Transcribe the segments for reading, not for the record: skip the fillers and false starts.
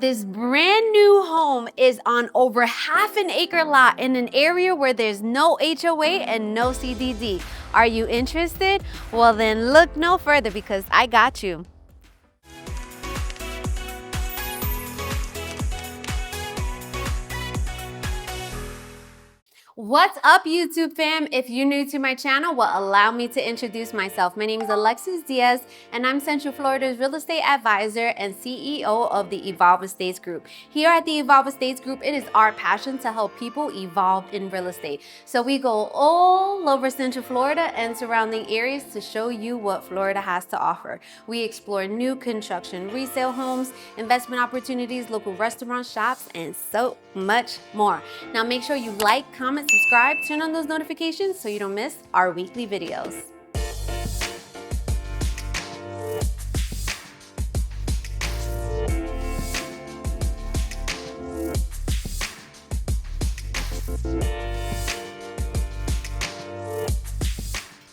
This brand new home is on over half an acre lot in an area where there's no HOA and no CDD. Are you interested? Well then look no further because I got you. What's up, YouTube fam? If you're new to my channel, well, allow me to introduce myself. My name is Alexis Diaz, and I'm Central Florida's real estate advisor and CEO of the Evolve Estates Group. Here at the Evolve Estates Group, it is our passion to help people evolve in real estate. So we go all over Central Florida and surrounding areas to show you what Florida has to offer. We explore new construction, resale homes, investment opportunities, local restaurants, shops, and so much more. Now make sure you like, comment, subscribe, turn on those notifications so you don't miss our weekly videos.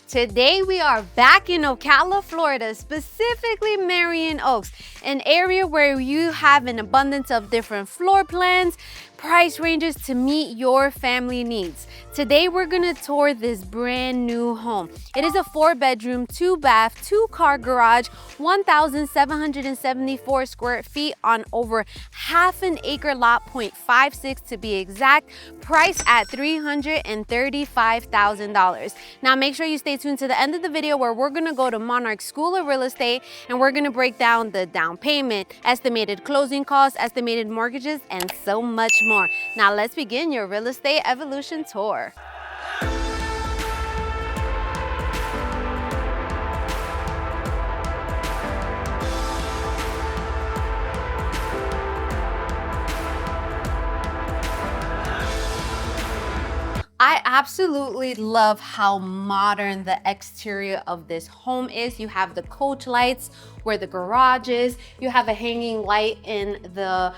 Today we are back in Ocala, Florida, specifically Marion Oaks, an area where you have an abundance of different floor plans, price ranges to meet your family needs. Today we're gonna tour this brand new home. It is a 4-bedroom, 2-bath, 2-car garage, 1,774 square feet on over half an acre lot, 0.56 to be exact, priced at $335,000. Now make sure you stay tuned to the end of the video where we're gonna go to Monarch School of Real Estate and we're gonna break down the down payment, estimated closing costs, estimated mortgages, and so much more. Now let's begin your real estate evolution tour. I absolutely love how modern the exterior of this home is. You have the coach lights where the garage is. You have a hanging light in the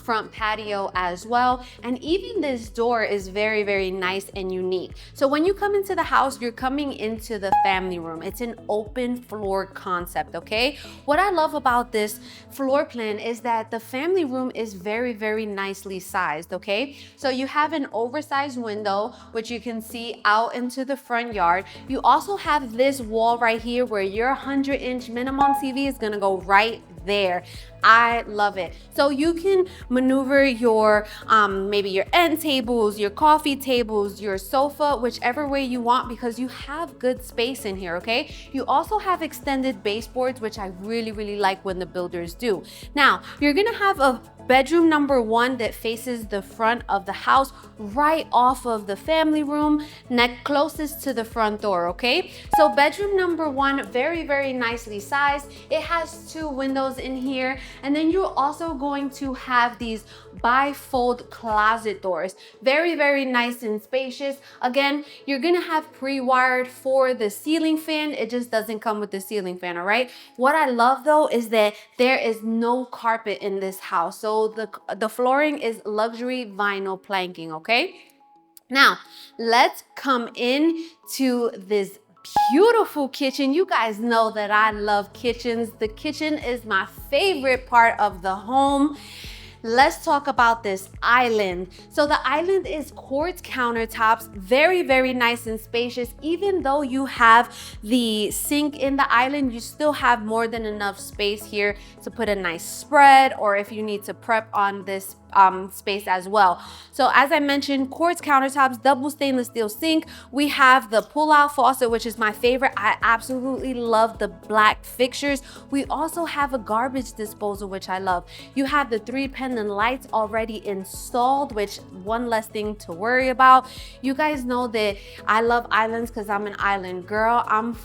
front patio as well. And even this door is very, very nice and unique. So when you come into the house, you're coming into the family room. It's an open floor concept, okay? What I love about this floor plan is that the family room is very, very nicely sized, okay? So you have an oversized window, which you can see out into the front yard. You also have this wall right here where your 100-inch minimum TV is gonna go right there. I love it. So you can maneuver your maybe your end tables, your coffee tables, your sofa, whichever way you want because you have good space in here, okay? You also have extended baseboards, which I really, really like when the builders do. Now, you're gonna have a bedroom number 1 that faces the front of the house right off of the family room, closest to the front door, okay? So bedroom number 1, very, very nicely sized. It has 2 windows in here. And then you're also going to have these bifold closet doors. Very, very nice and spacious. Again, you're gonna have pre-wired for the ceiling fan. It just doesn't come with the ceiling fan, all right? What I love though is that there is no carpet in this house. So the flooring is luxury vinyl planking, okay? Now, let's come in to this beautiful kitchen. You guys know that I love kitchens. The kitchen is my favorite part of the home. Let's talk about this island. So the island is quartz countertops, very, very nice and spacious. Even though you have the sink in the island, you still have more than enough space here to put a nice spread or if you need to prep on this space as well. So as I mentioned, quartz countertops, double stainless steel sink. We have the pull-out faucet, which is my favorite. I absolutely love the black fixtures. We also have a garbage disposal, which I love. You have the 3 pendant lights already installed, which one less thing to worry about. You guys know that I love islands because I'm an island girl. I'm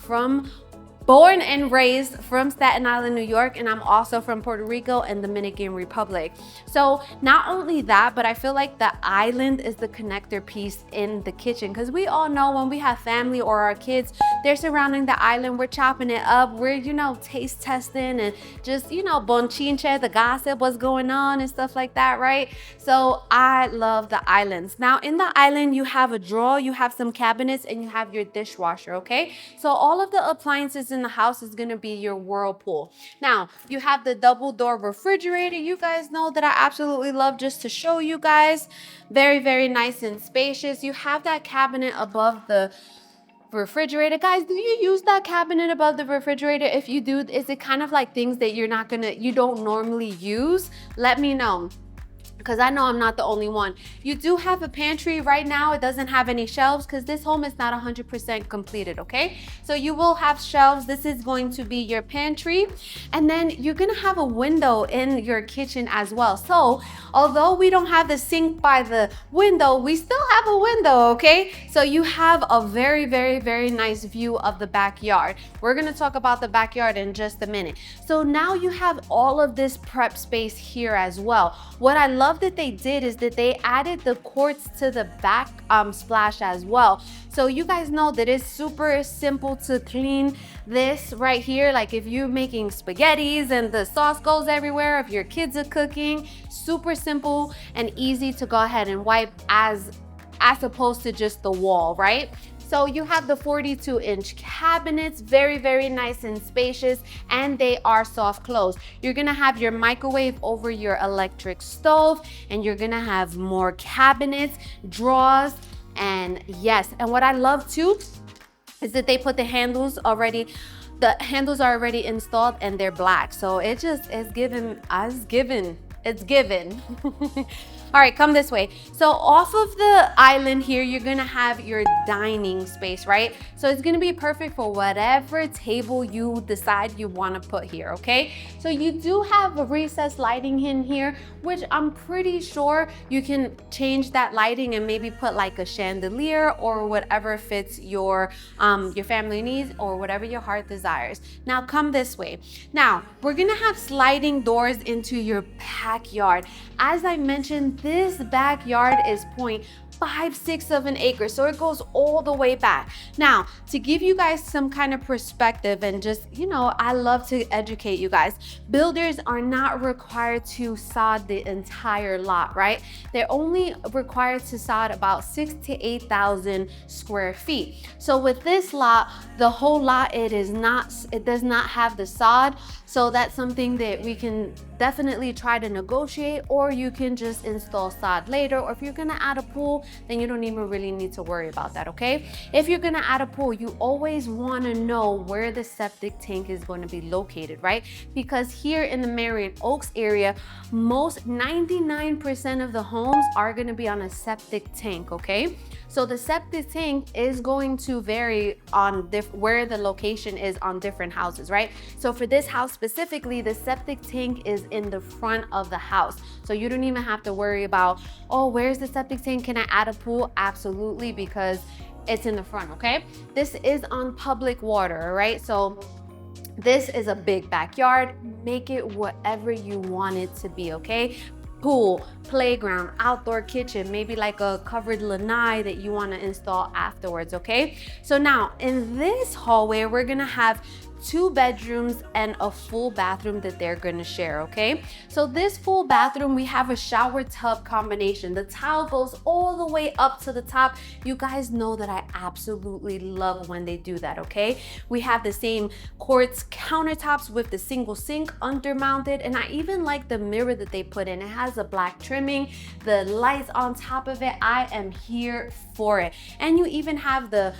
born and raised from Staten Island, New York, and I'm also from Puerto Rico and Dominican Republic. So not only that, but I feel like the island is the connector piece in the kitchen because we all know when we have family or our kids, they're surrounding the island, we're chopping it up, we're, you know, taste testing and just, you know, bonchinche, the gossip, what's going on and stuff like that, right? So I love the islands. Now in the island, you have a drawer, you have some cabinets, and you have your dishwasher, okay? So all of the appliances in the house is gonna be your whirlpool. Now, you have the double door refrigerator. You guys know that I absolutely love, just to show you guys. Very, very nice and spacious. You have that cabinet above the refrigerator. Guys, do you use that cabinet above the refrigerator? If you do, is it kind of like things that you don't normally use? Let me know, because I know I'm not the only one. You do have a pantry right now. It doesn't have any shelves because this home is not 100% completed, okay? So you will have shelves. This is going to be your pantry. And then you're gonna have a window in your kitchen as well. So although we don't have the sink by the window, we still have a window, okay? So you have a very, very, very nice view of the backyard. We're gonna talk about the backyard in just a minute. So now you have all of this prep space here as well. What I love that they did is that they added the quartz to the back splash as well. So you guys know that it's super simple to clean this right here. Like if you're making spaghettis and the sauce goes everywhere, if your kids are cooking, super simple and easy to go ahead and wipe as opposed to just the wall, right? So you have the 42-inch cabinets, very, very nice and spacious, and they are soft close. You're gonna have your microwave over your electric stove, and you're gonna have more cabinets, drawers, and yes, and what I love too is that they put the handles already. The handles are already installed and they're black. So it just is it's given. All right, come this way. So off of the island here, you're gonna have your dining space, right? So it's gonna be perfect for whatever table you decide you wanna put here, okay? So you do have a recessed lighting in here, which I'm pretty sure you can change that lighting and maybe put like a chandelier or whatever fits your family needs or whatever your heart desires. Now come this way. Now, we're gonna have sliding doors into your backyard. As I mentioned, this backyard is 0.56 of an acre, so it goes all the way back. Now, to give you guys some kind of perspective and just, you know, I love to educate you guys. Builders are not required to sod the entire lot, right? They're only required to sod about 6,000 to 8,000 square feet. So with this lot, the whole lot, it does not have the sod. So that's something that we can definitely try to negotiate, or you can just install sod later. Or if you're gonna add a pool, then you don't even really need to worry about that, okay? If you're gonna add a pool, you always wanna know where the septic tank is gonna be located, right? Because here in the Marion Oaks area, 99% of the homes are gonna be on a septic tank, okay? So the septic tank is going to vary on where the location is on different houses, right? So for this house specifically, the septic tank is in the front of the house. So you don't even have to worry about, oh, where's the septic tank? Can I add a pool? Absolutely, because it's in the front, okay? This is on public water, right? So this is a big backyard. Make it whatever you want it to be, okay? Pool, playground, outdoor kitchen, maybe like a covered lanai that you want to install afterwards, okay? So now in this hallway, we're gonna have 2 bedrooms and a full bathroom that they're gonna share, okay? So this full bathroom, we have a shower tub combination. The tile goes all the way up to the top. You guys know that I absolutely love when they do that, okay? We have the same quartz countertops with the single sink undermounted, and I even like the mirror that they put in. It has a black trimming, the lights on top of it. I am here for it. And you even have the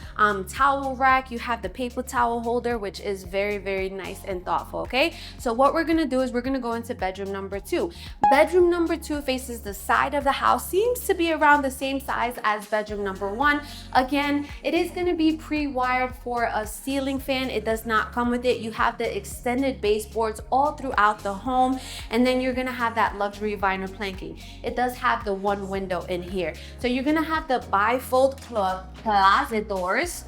towel rack. You have the paper towel holder, which is very, very nice and thoughtful, okay? So what we're gonna do is we're gonna go into bedroom number 2. Bedroom number 2 faces the side of the house, seems to be around the same size as bedroom number 1. Again, it is gonna be pre-wired for a ceiling fan. It does not come with it. You have the extended baseboards all throughout the home, and then you're gonna have that luxury vinyl planking. It does have the 1 window in here. So you're gonna have the bifold closet doors.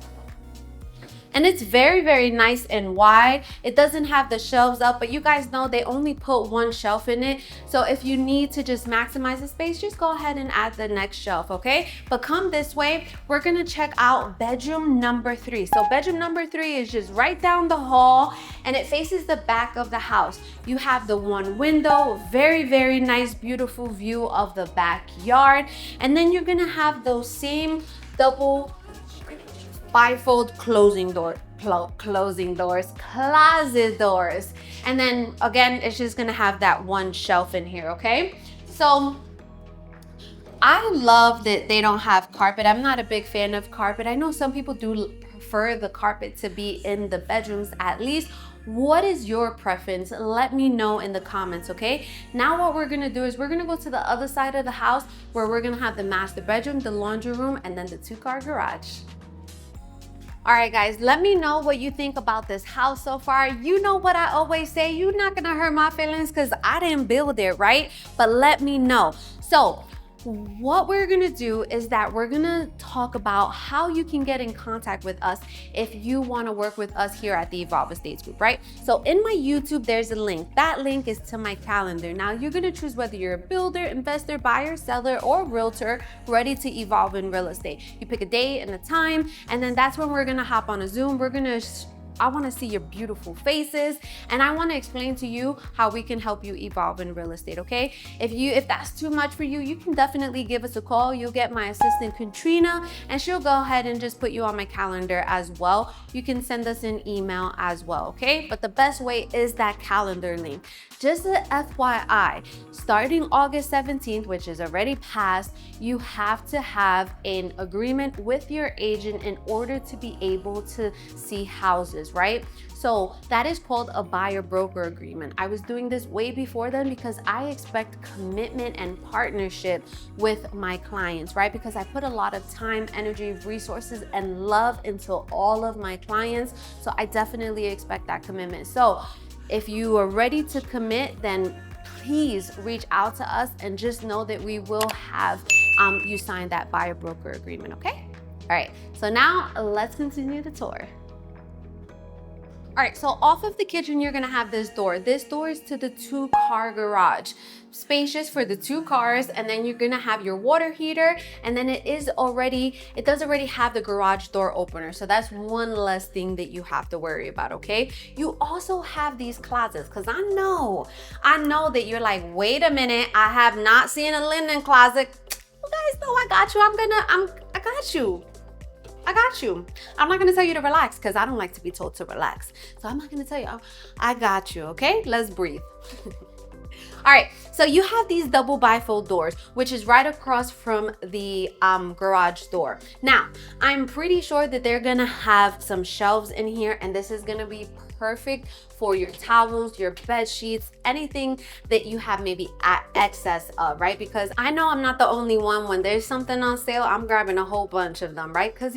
And it's very, very nice and wide. It doesn't have the shelves up, but you guys know they only put 1 shelf in it. So if you need to just maximize the space, just go ahead and add the next shelf, okay? But come this way, we're gonna check out bedroom number 3. So bedroom number 3 is just right down the hall, and it faces the back of the house. You have the 1 window, very, very nice, beautiful view of the backyard. And then you're gonna have those same double bifold closing doors, closet doors. And then again, it's just gonna have that one shelf in here, okay? So I love that they don't have carpet. I'm not a big fan of carpet. I know some people do prefer the carpet to be in the bedrooms at least. What is your preference? Let me know in the comments, okay? Now what we're gonna do is we're gonna go to the other side of the house where we're gonna have the master bedroom, the laundry room, and then the 2-car garage. All right, guys, let me know what you think about this house so far. You know what I always say, you're not gonna hurt my feelings because I didn't build it, right? But let me know. So what we're gonna do is that we're gonna talk about how you can get in contact with us if you wanna work with us here at the Evolve Estates Group, right? So in my YouTube, there's a link. That link is to my calendar. Now you're gonna choose whether you're a builder, investor, buyer, seller, or realtor ready to evolve in real estate. You pick a date and a time, and then that's when we're gonna hop on a Zoom. I wanna see your beautiful faces, and I wanna explain to you how we can help you evolve in real estate, okay? If that's too much for you, you can definitely give us a call. You'll get my assistant, Katrina, and she'll go ahead and just put you on my calendar as well. You can send us an email as well, okay? But the best way is that calendar link. Just an FYI, starting August 17th, which is already passed, you have to have an agreement with your agent in order to be able to see houses, right? So that is called a buyer broker agreement. I was doing this way before then because I expect commitment and partnership with my clients, right? Because I put a lot of time, energy, resources, and love into all of my clients. So I definitely expect that commitment. So if you are ready to commit, then please reach out to us and just know that we will have you sign that buyer broker agreement, okay? All right, so now let's continue the tour. All right, so off of the kitchen, you're gonna have this door. This door is to the 2-car garage. Spacious for the 2 cars, and then you're gonna have your water heater, and then it does already have the garage door opener. So that's one less thing that you have to worry about, okay? You also have these closets, because I know that you're like, wait a minute, I have not seen a linen closet. You guys know I got you. I got you. I got you. I'm not gonna tell you to relax because I don't like to be told to relax. So I'm not gonna tell you, I got you, okay? Let's breathe. All right, so you have these double bifold doors, which is right across from the garage door. Now, I'm pretty sure that they're gonna have some shelves in here, and this is gonna be perfect for your towels, your bed sheets, anything that you have maybe excess of, right? Because I know I'm not the only one. When there's something on sale, I'm grabbing a whole bunch of them, right? Because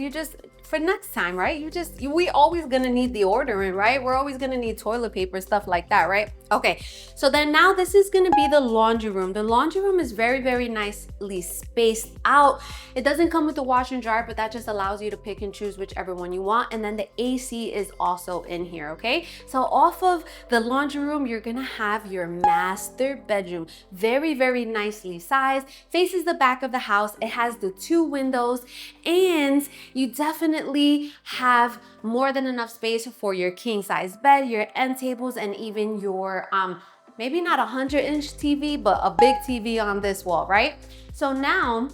for next time, right? We always gonna need the ordering, right? We're always gonna need toilet paper, stuff like that, right? Okay, so then now this is gonna be the laundry room. The laundry room is very, very nicely spaced out. It doesn't come with a washer and dryer, but that just allows you to pick and choose whichever one you want. And then the AC is also in here, okay? So off of the laundry room, you're gonna have your master bedroom. Very, very nicely sized, faces the back of the house. It has the 2 windows, and you definitely have more than enough space for your king size bed, your end tables, and even your maybe not a 100-inch TV, but a big TV on this wall, right? So now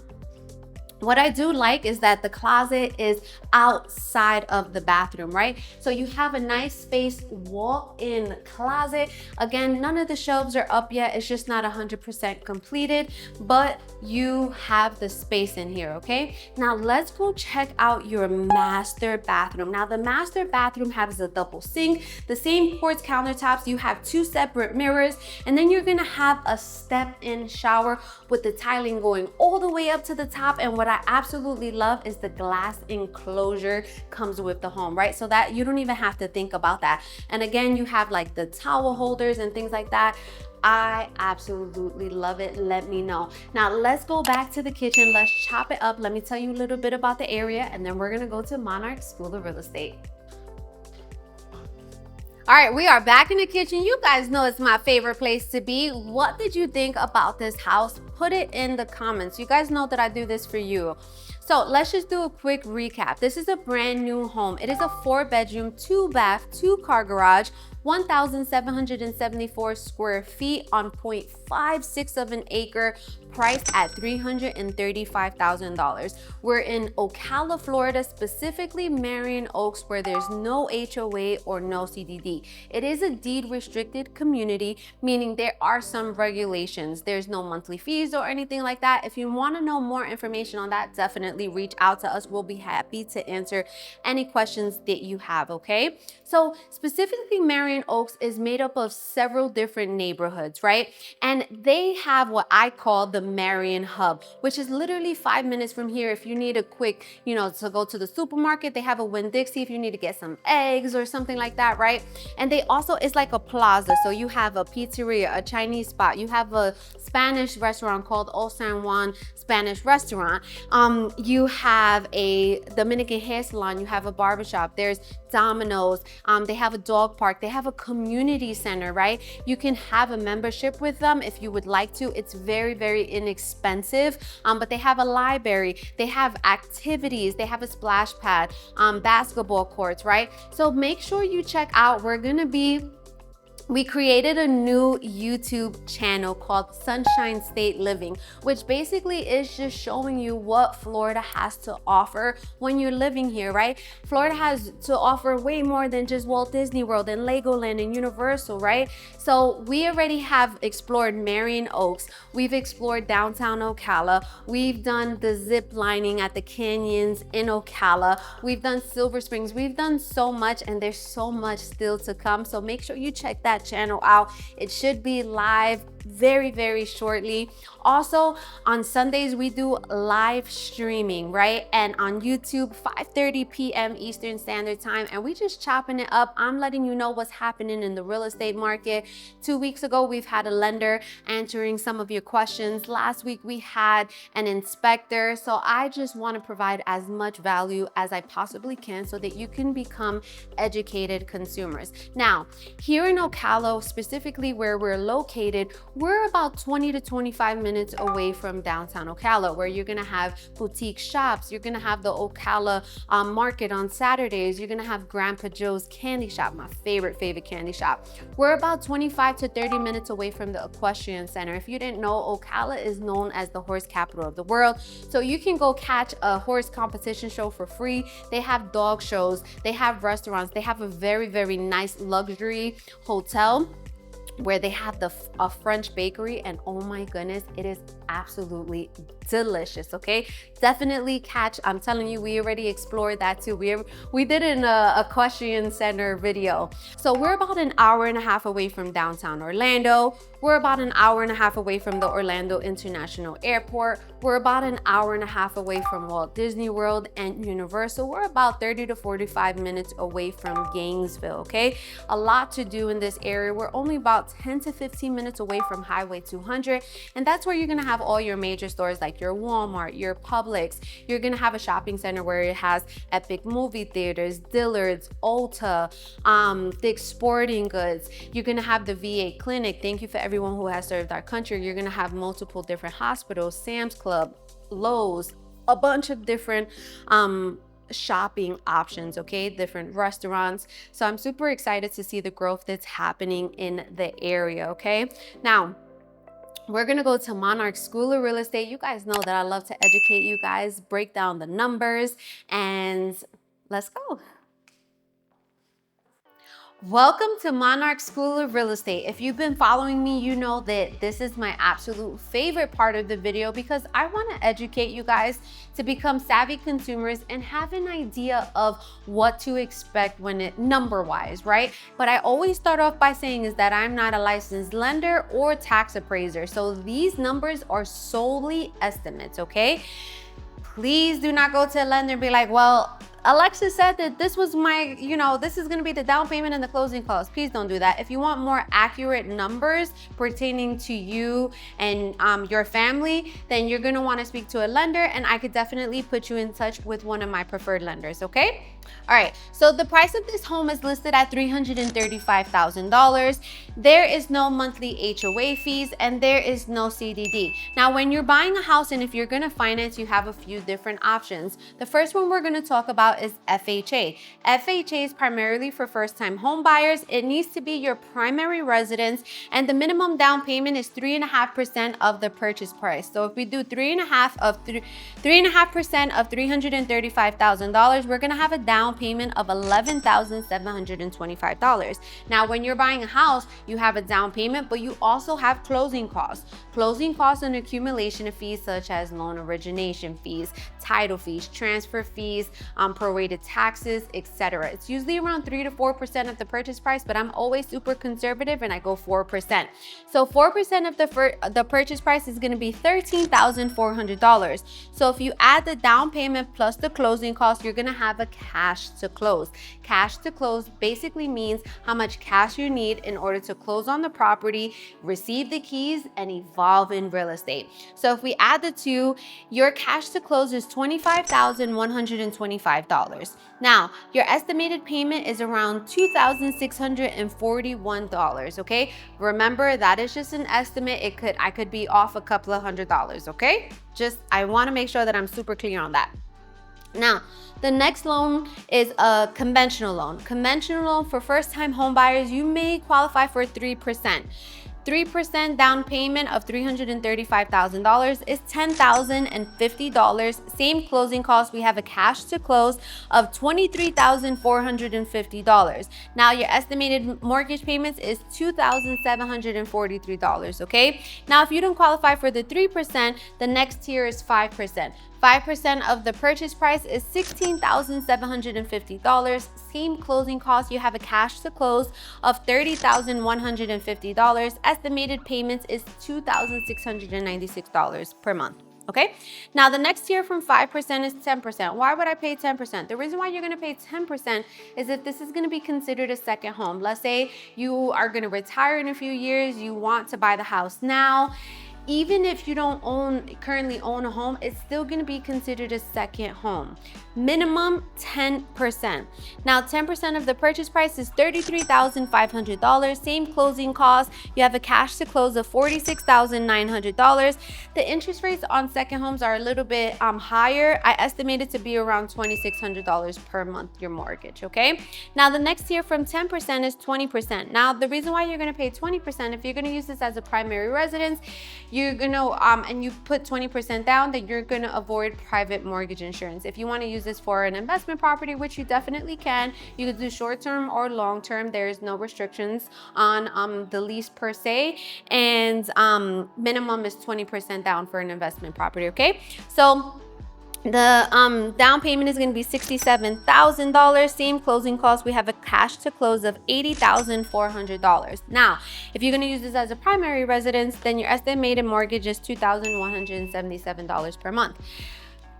what I do like is that the closet is outside of the bathroom, right? So you have a nice space walk-in closet. Again, none of the shelves are up yet. It's just not 100% completed, but you have the space in here, okay? Now let's go check out your master bathroom. Now the master bathroom has a double sink, the same quartz countertops. You have 2 separate mirrors, and then you're gonna have a step-in shower with the tiling going all the way up to the top. And what I absolutely love is the glass enclosure comes with the home, right? So that you don't even have to think about that. And again, you have like the towel holders and things like that. I absolutely love it. Let me know. Now let's go back to the kitchen. Let's chop it up. Let me tell you a little bit about the area, and then we're gonna go to Monarch School of Real Estate. All right, we are back in the kitchen. You guys know it's my favorite place to be. What did you think about this house? Put it in the comments. You guys know that I do this for you. So let's just do a quick recap. This is a brand new home. It is a 4-bedroom, 2-bath, 2-car garage 1,774 square feet on 0.56 of an acre, priced at $335,000. We're in Ocala, Florida, specifically Marion Oaks, where there's no HOA or no CDD. It is a deed restricted community, meaning there are some regulations. There's no monthly fees or anything like that. If you want to know more information on that, definitely reach out to us. We'll be happy to answer any questions that you have, okay? So specifically Marion Oaks is made up of several different neighborhoods, right? And they have what I call the Marion Hub, which is literally 5 minutes from here. If you need a quick, to go to the supermarket, they have a Winn-Dixie if you need to get some eggs or something like that, right? And they also, it's like a plaza. So you have a pizzeria, a Chinese spot, you have a Spanish restaurant called Old San Juan Spanish restaurant. You have a Dominican hair salon, you have a barbershop, there's Domino's, they have a dog park, they have a community center, right? You can have a membership with them if you would like to. It's very, very inexpensive, but they have a library, they have activities, they have a splash pad, basketball courts, right? So make sure you check out. We created a new YouTube channel called Sunshine State Living, which basically is just showing you what Florida has to offer when you're living here, right? Florida has to offer way more than just Walt Disney World and Legoland and Universal, right? So we already have explored Marion Oaks, we've explored downtown Ocala, we've done the zip lining at the canyons in Ocala, we've done Silver Springs, we've done so much, and there's so much still to come. So make sure you check that channel out. It should be live very, very shortly. Also on Sundays we do live streaming, right? And on YouTube 5:30 p.m. Eastern Standard Time, and we just chopping it up. I'm letting you know what's happening in the real estate market. 2 weeks ago we've had a lender answering some of your questions. Last week we had an inspector. So I just want to provide as much value as I possibly can so that you can become educated consumers. Now here in Ocala, specifically where we're located, we're about 20 to 25 minutes away from downtown Ocala, where you're gonna have boutique shops, you're gonna have the Ocala market on Saturdays, you're gonna have Grandpa Joe's candy shop, my favorite candy shop. We're about 25 to 30 minutes away from the Equestrian Center. If you didn't know, Ocala is known as the horse capital of the world. So you can go catch a horse competition show for free. They have dog shows, they have restaurants, they have a very, very nice luxury hotel where they have a French bakery, and oh my goodness, it is absolutely delicious, okay? Definitely catch, I'm telling you, we already explored that too. We did an Equestrian Center video. So we're about an hour and a half away from downtown Orlando. We're about an hour and a half away from the Orlando International Airport. We're about an hour and a half away from Walt Disney World and Universal. We're about 30 to 45 minutes away from Gainesville, okay? A lot to do in this area. We're only about 10 to 15 minutes away from Highway 200, and that's where you're gonna have all your major stores like your Walmart, your Publix. You're gonna have a shopping center where it has Epic movie theaters, Dillard's, Ulta, Dick's Sporting Goods. You're gonna have the VA clinic. Thank you for everyone who has served our country. You're gonna have multiple different hospitals, Sam's Club, Lowe's, a bunch of different shopping options, okay, different restaurants. So I'm super excited to see the growth that's happening in the area, okay? Now we're gonna go to Monarch School of Real Estate. You guys know that I love to educate you guys, break down the numbers, and let's go. Welcome to Monarch School of Real Estate. If you've been following me, you know that this is my absolute favorite part of the video because I want to educate you guys to become savvy consumers and have an idea of what to expect when it number-wise, right? But I always start off by saying is that I'm not a licensed lender or tax appraiser. So these numbers are solely estimates, okay? Please do not go to a lender and be like, well, Alexis said that this was my, this is gonna be the down payment and the closing costs. Please don't do that. If you want more accurate numbers pertaining to you and your family, then you're gonna wanna speak to a lender, and I could definitely put you in touch with one of my preferred lenders, okay? All right, so the price of this home is listed at $335,000. There is no monthly HOA fees and there is no CDD. Now, when you're buying a house and if you're gonna finance, you have a few different options. The first one we're gonna talk about is FHA. FHA is primarily for first-time home buyers. It needs to be your primary residence and the minimum down payment is 3.5% of the purchase price. So if we do 3.5% of $335,000, we're gonna have a down payment of $11,725. Now, when you're buying a house, you have a down payment, but you also have closing costs. Closing costs and accumulation of fees such as loan origination fees, title fees, transfer fees, prorated taxes, etc. It's usually around 3 to 4% of the purchase price, but I'm always super conservative and I go 4%. So 4% of the purchase price is gonna be $13,400. So if you add the down payment plus the closing costs, you're gonna have a cash to close. Cash to close basically means how much cash you need in order to close on the property, receive the keys, and evolve in real estate. So if we add the two, your cash to close is $25,125. Now, your estimated payment is around $2,641, okay? Remember, that is just an estimate. I could be off a couple of $100s, okay? I wanna make sure that I'm super clear on that. Now, the next loan is a conventional loan. Conventional loan for first-time home buyers, you may qualify for 3%. 3% down payment of $335,000 is $10,050. Same closing costs. We have a cash to close of $23,450. Now your estimated mortgage payments is $2,743, okay? Now if you don't qualify for the 3%, the next tier is 5%. 5% of the purchase price is $16,750. Same closing costs. You have a cash to close of $30,150. Estimated payments is $2,696 per month. Okay, now the next tier from 5% is 10%. Why would I pay 10%? The reason why you're gonna pay 10% is if this is gonna be considered a second home. Let's say you are gonna retire in a few years, you want to buy the house now. Even if you don't currently own a home, it's still gonna be considered a second home. Minimum 10%. Now 10% of the purchase price is $33,500. Same closing costs. You have a cash to close of $46,900. The interest rates on second homes are a little bit higher. I estimate it to be around $2,600 per month, your mortgage, okay? Now the next tier from 10% is 20%. Now the reason why you're gonna pay 20%, if you're gonna use this as a primary residence, you're gonna, and you put 20% down, then you're gonna avoid private mortgage insurance. If you wanna use this for an investment property, which you definitely can, you can do short-term or long-term. There's no restrictions on the lease per se, and minimum is 20% down for an investment property, okay? So the down payment is going to be $67,000. Same closing costs. We have a cash to close of $80,400. Now, if you're going to use this as a primary residence, then your estimated mortgage is $2,177 per month.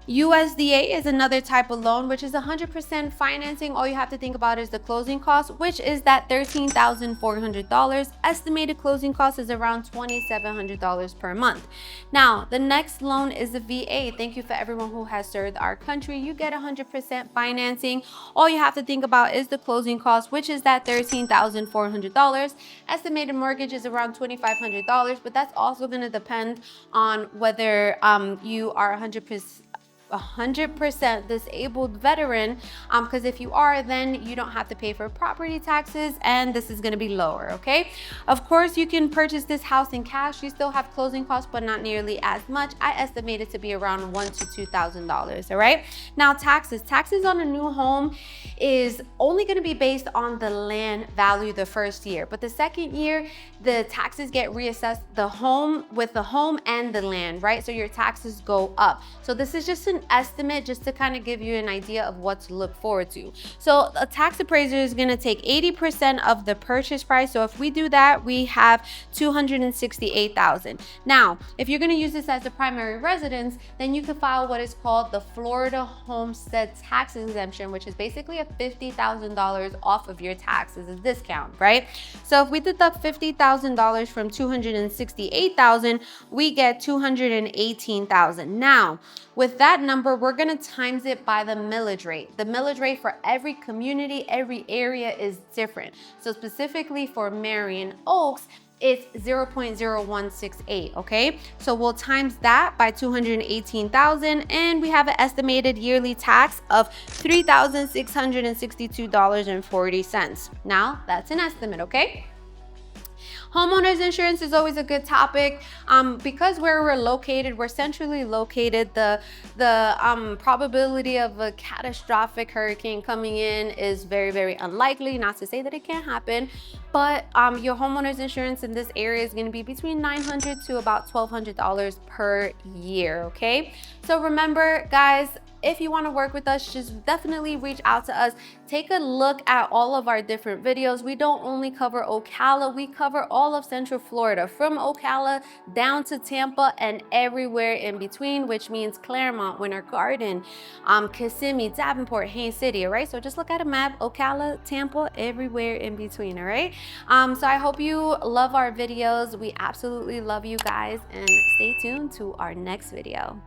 USDA is another type of loan, which is 100% financing. All you have to think about is the closing cost, which is that $13,400. Estimated closing cost is around $2,700 per month. Now, the next loan is a VA. Thank you for everyone who has served our country. You get 100% financing. All you have to think about is the closing cost, which is that $13,400. Estimated mortgage is around $2,500, but that's also going to depend on whether you are 100% disabled veteran, because if you are, then you don't have to pay for property taxes and this is going to be lower, okay? Of course, you can purchase this house in cash. You still have closing costs, but not nearly as much. I estimate it to be around $1,000 to $2,000, all right? Now, taxes on a new home is only going to be based on the land value the first year, but the second year, the taxes get reassessed the home and the land, right? So your taxes go up. So this is just an estimate just to kind of give you an idea of what to look forward to. So a tax appraiser is going to take 80% of the purchase price. So if we do that, we have $268,000. Now, if you're going to use this as a primary residence, then you can file what is called the Florida homestead tax exemption, which is basically a $50,000 off of your taxes, a discount, right? So if we deduct $50,000 from $268,000, we get $218,000. Now, With that number, we're gonna times it by the millage rate. The millage rate for every community, every area is different. So specifically for Marion Oaks, it's 0.0168, okay? So we'll times that by 218,000 and we have an estimated yearly tax of $3,662.40. Now, that's an estimate, okay? Homeowners insurance is always a good topic. Because where we're located, we're centrally located, the probability of a catastrophic hurricane coming in is very, very unlikely. Not to say that it can't happen, but your homeowners insurance in this area is gonna be between $900 to about $1,200 per year, okay? So remember, guys, if you want to work with us, just definitely reach out to us. Take a look at all of our different videos. We don't only cover Ocala, we cover all of Central Florida, from Ocala down to Tampa and everywhere in between, which means Claremont, Winter Garden, Kissimmee, Davenport, Haines City, all right? So just look at a map, Ocala, Tampa, everywhere in between, all right? So I hope you love our videos. We absolutely love you guys, and stay tuned to our next video.